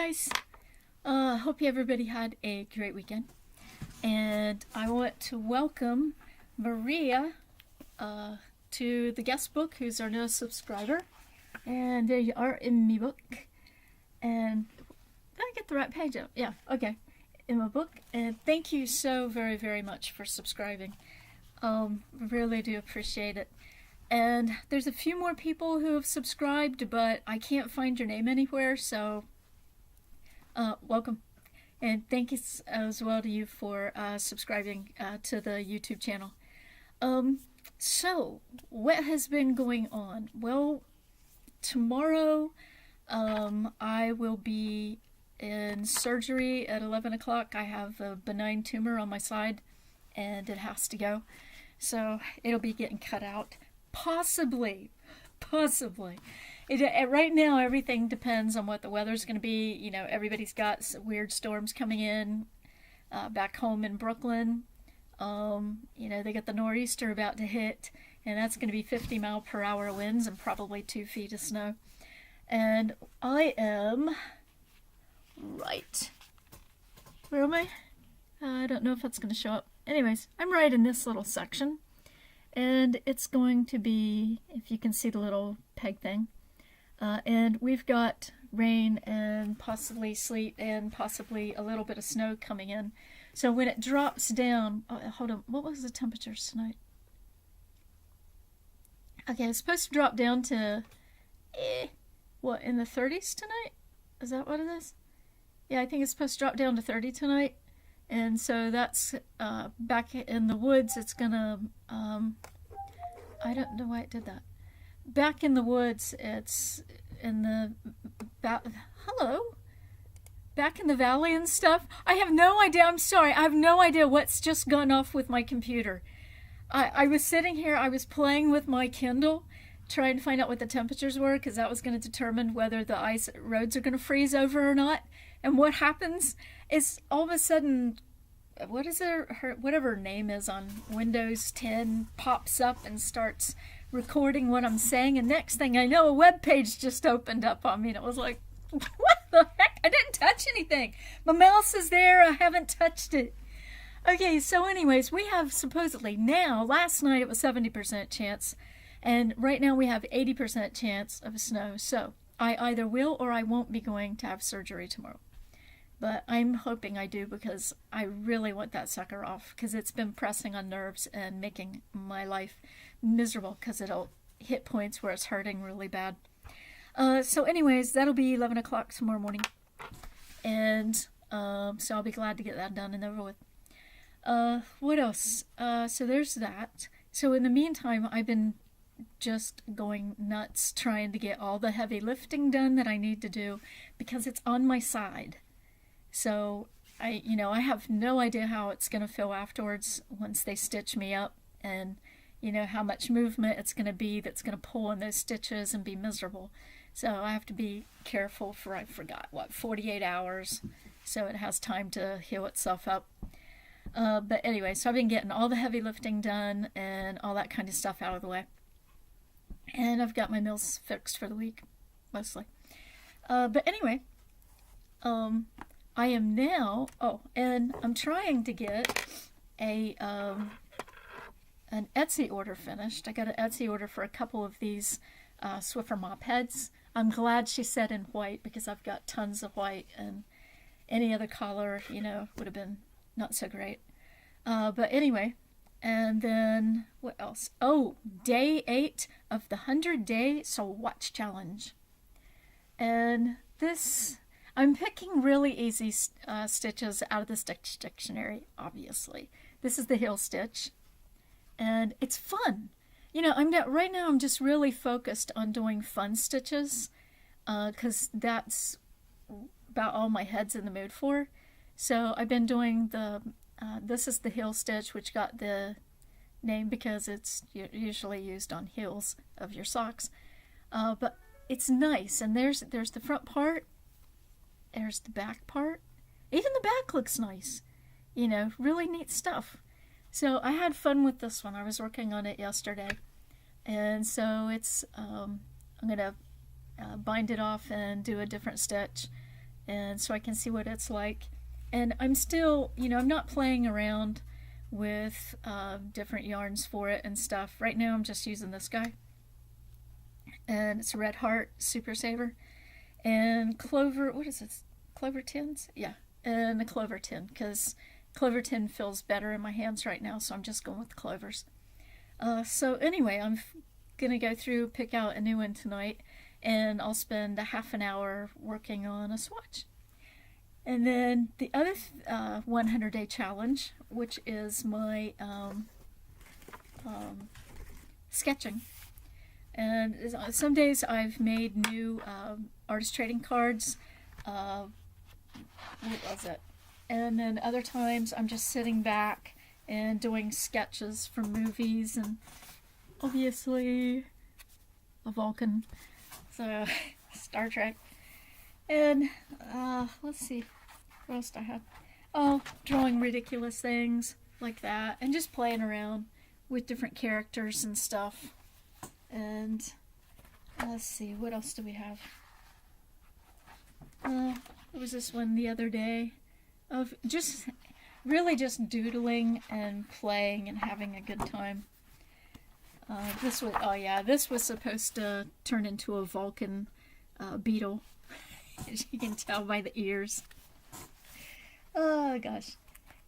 guys, hope everybody had a great weekend, and I want to welcome Maria to the guest book, who's our newest subscriber, and there you are in my book. And did I get the right page up? Yeah, okay, in my book. And thank you so very, very much for subscribing. Really do appreciate it. And there's a few more people who have subscribed, but I can't find your name anywhere, so welcome. And thank you as well to you for subscribing to the YouTube channel. So, what has been going on? Well, tomorrow I will be in surgery at 11 o'clock. I have a benign tumor on my side, and it has to go. So, it'll be getting cut out. Possibly. Right now, everything depends on what the weather's going to be. You know, everybody's got some weird storms coming in back home in Brooklyn. You know, they got the nor'easter about to hit, and that's going to be 50-mile-per-hour winds and probably 2 feet of snow. And I am right. Where am I? I don't know if that's going to show up. Anyways, I'm right in this little section. And it's going to be, if you can see the little peg thing, and we've got rain and possibly sleet and possibly a little bit of snow coming in. So when it drops down, hold on, what was the temperatures tonight? Okay, it's supposed to drop down to, what, in the 30s tonight? Is that what it is? Yeah, I think it's supposed to drop down to 30 tonight. And so that's back in the woods. It's gonna, I don't know why it did that. Back in the woods, it's in the, back in the valley and stuff. I have no idea. I'm sorry. I have no idea what's just gone off with my computer. I was sitting here, I was playing with my Kindle, trying to find out what the temperatures were, because that was going to determine whether the ice roads are going to freeze over or not. And what happens is all of a sudden, what is whatever her name is on Windows 10 pops up and starts recording what I'm saying. And next thing I know, a web page just opened up on me. And it was like, what the heck? I didn't touch anything. My mouse is there. I haven't touched it. Okay, so anyways, we have supposedly now, last night it was 70% chance. And right now we have 80% chance of snow. So I either will or I won't be going to have surgery tomorrow. But I'm hoping I do, because I really want that sucker off, because it's been pressing on nerves and making my life miserable, because it'll hit points where it's hurting really bad. So anyways, that'll be 11 o'clock tomorrow morning. And so I'll be glad to get that done and over with. What else? So there's that. So in the meantime, I've been just going nuts trying to get all the heavy lifting done that I need to do, because it's on my side. So I have no idea how it's going to feel afterwards once they stitch me up, and how much movement it's going to be that's going to pull in those stitches and be miserable. So I have to be careful for, I forgot, 48 hours, so it has time to heal itself up. But anyway, so I've been getting all the heavy lifting done and all that kind of stuff out of the way. And I've got my meals fixed for the week, mostly. But anyway, I am now, and I'm trying to get an Etsy order finished. I got an Etsy order for a couple of these Swiffer mop heads. I'm glad she said in white, because I've got tons of white, and any other color, would have been not so great. But anyway, and then what else? Oh, day 8 of the 100-day Swatch challenge. And this, I'm picking really easy stitches out of the Stitch Dictionary, obviously. This is the heel stitch, and it's fun. Right now I'm just really focused on doing fun stitches, because that's about all my head's in the mood for. So I've been doing this is the heel stitch, which got the name because it's usually used on heels of your socks. But it's nice, and there's the front part, there's the back part. Even the back looks nice. Really neat stuff. So I had fun with this one. I was working on it yesterday. And so it's, I'm going to bind it off and do a different stitch and so I can see what it's like. And I'm still, I'm not playing around with different yarns for it and stuff. Right now I'm just using this guy, and it's Red Heart Super Saver and Clover. What is this? Clover tins? Yeah, and the Clover tin, because Clover tin feels better in my hands right now, so I'm just going with the Clovers. So anyway, I'm gonna go through, pick out a new one tonight, and I'll spend a half an hour working on a swatch. And then the other 100-day challenge, which is my sketching. And some days I've made new artist trading cards. What was it? And then other times I'm just sitting back and doing sketches from movies, and obviously a Vulcan, so Star Trek. And let's see, what else do I have? Oh, drawing ridiculous things like that, and just playing around with different characters and stuff. And let's see, what else do we have? There was this one the other day of just doodling and playing and having a good time. This was supposed to turn into a Vulcan beetle, as you can tell by the ears. Oh gosh,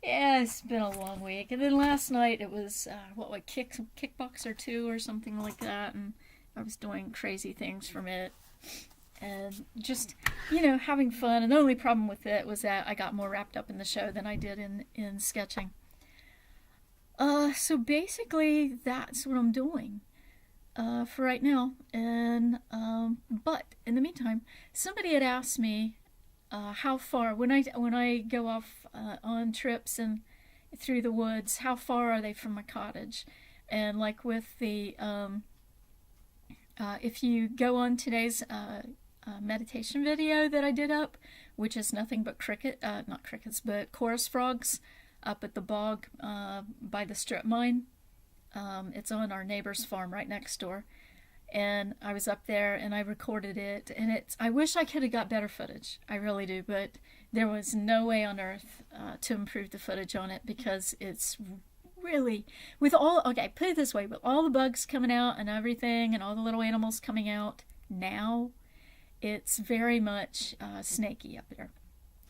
yeah, it's been a long week. And then last night it was Kickboxer 2 or something like that, and I was doing crazy things from it, and just having fun. And the only problem with it was that I got more wrapped up in the show than I did in sketching. So basically that's what I'm doing for right now. And but in the meantime, somebody had asked me how far, when I go off on trips and through the woods, how far are they from my cottage? And like with the if you go on today's meditation video that I did up, which is nothing but not crickets, but chorus frogs up at the bog by the strip mine. It's on our neighbor's farm right next door. And I was up there and I recorded it, and I wish I could have got better footage. I really do, but there was no way on earth to improve the footage on it, because it's really, put it this way, with all the bugs coming out and everything and all the little animals coming out now, it's very much snaky up there.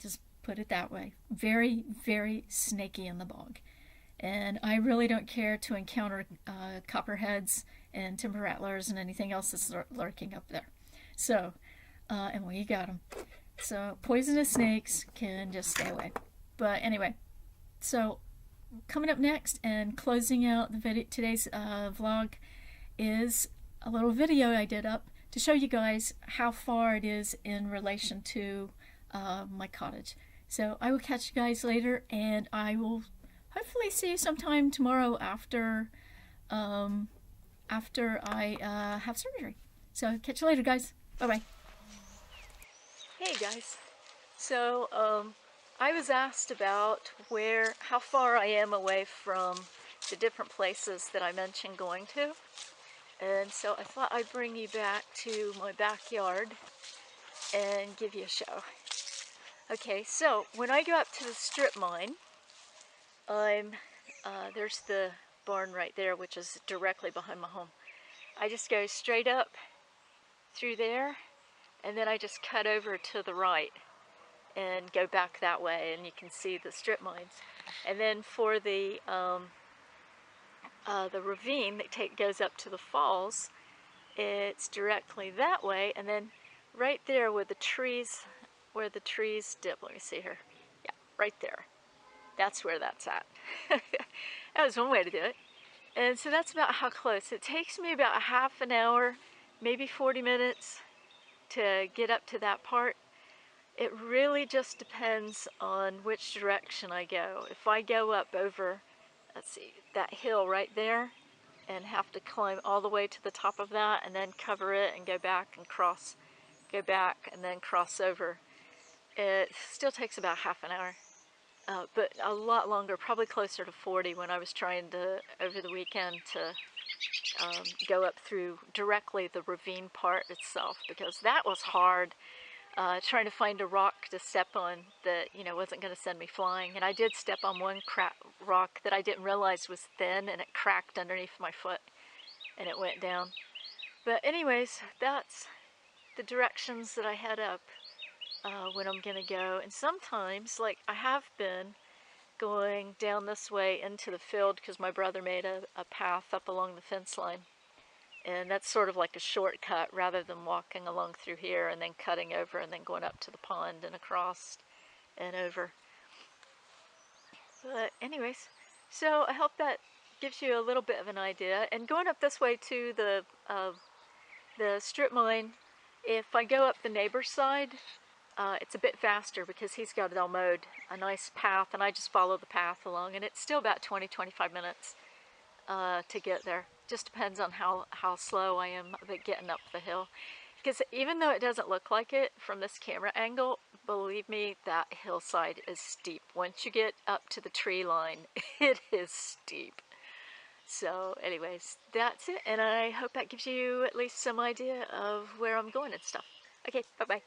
Just put it that way. Very, very snaky in the bog. And I really don't care to encounter copperheads and timber rattlers and anything else that's lurking up there. So, and we got them. So poisonous snakes can just stay away. But anyway, so coming up next and closing out the video, today's vlog, is a little video I did up to show you guys how far it is in relation to my cottage. So I will catch you guys later, and I will hopefully see you sometime tomorrow after I have surgery. So catch you later, guys. Bye-bye. Hey guys. So I was asked about how far I am away from the different places that I mentioned going to. And so I thought I'd bring you back to my backyard and give you a show. Okay, so when I go up to the strip mine, there's the barn right there, which is directly behind my home. I just go straight up through there, and then I just cut over to the right and go back that way, and you can see the strip mines. And then for the ravine that goes up to the falls, it's directly that way, and then right there where the trees dip, let me see here, yeah, right there, that's where that's at. That was one way to do it. And so that's about how close. It takes me about a half an hour, maybe 40 minutes to get up to that part. It really just depends on which direction I go. If I go up over, let's see, that hill right there, and have to climb all the way to the top of that and then cover it and go back and cross, go back and then cross over, it still takes about half an hour. But a lot longer, probably closer to 40 when I was trying to, over the weekend, to go up through directly the ravine part itself, because that was hard. trying to find a rock to step on that, wasn't going to send me flying. And I did step on one rock that I didn't realize was thin, and it cracked underneath my foot, and it went down. But anyways, that's the directions that I head up when I'm going to go. And sometimes, like I have been going down this way into the field because my brother made a path up along the fence line. And that's sort of like a shortcut rather than walking along through here and then cutting over and then going up to the pond and across and over. But anyways, so I hope that gives you a little bit of an idea. And going up this way to the strip mine, if I go up the neighbor's side, it's a bit faster because he's got it all mowed, a nice path, and I just follow the path along, and it's still about 20-25 minutes to get there. Just depends on how slow I am at getting up the hill. Because even though it doesn't look like it from this camera angle, believe me, that hillside is steep. Once you get up to the tree line, it is steep. So anyways, that's it, and I hope that gives you at least some idea of where I'm going and stuff. Okay, bye-bye.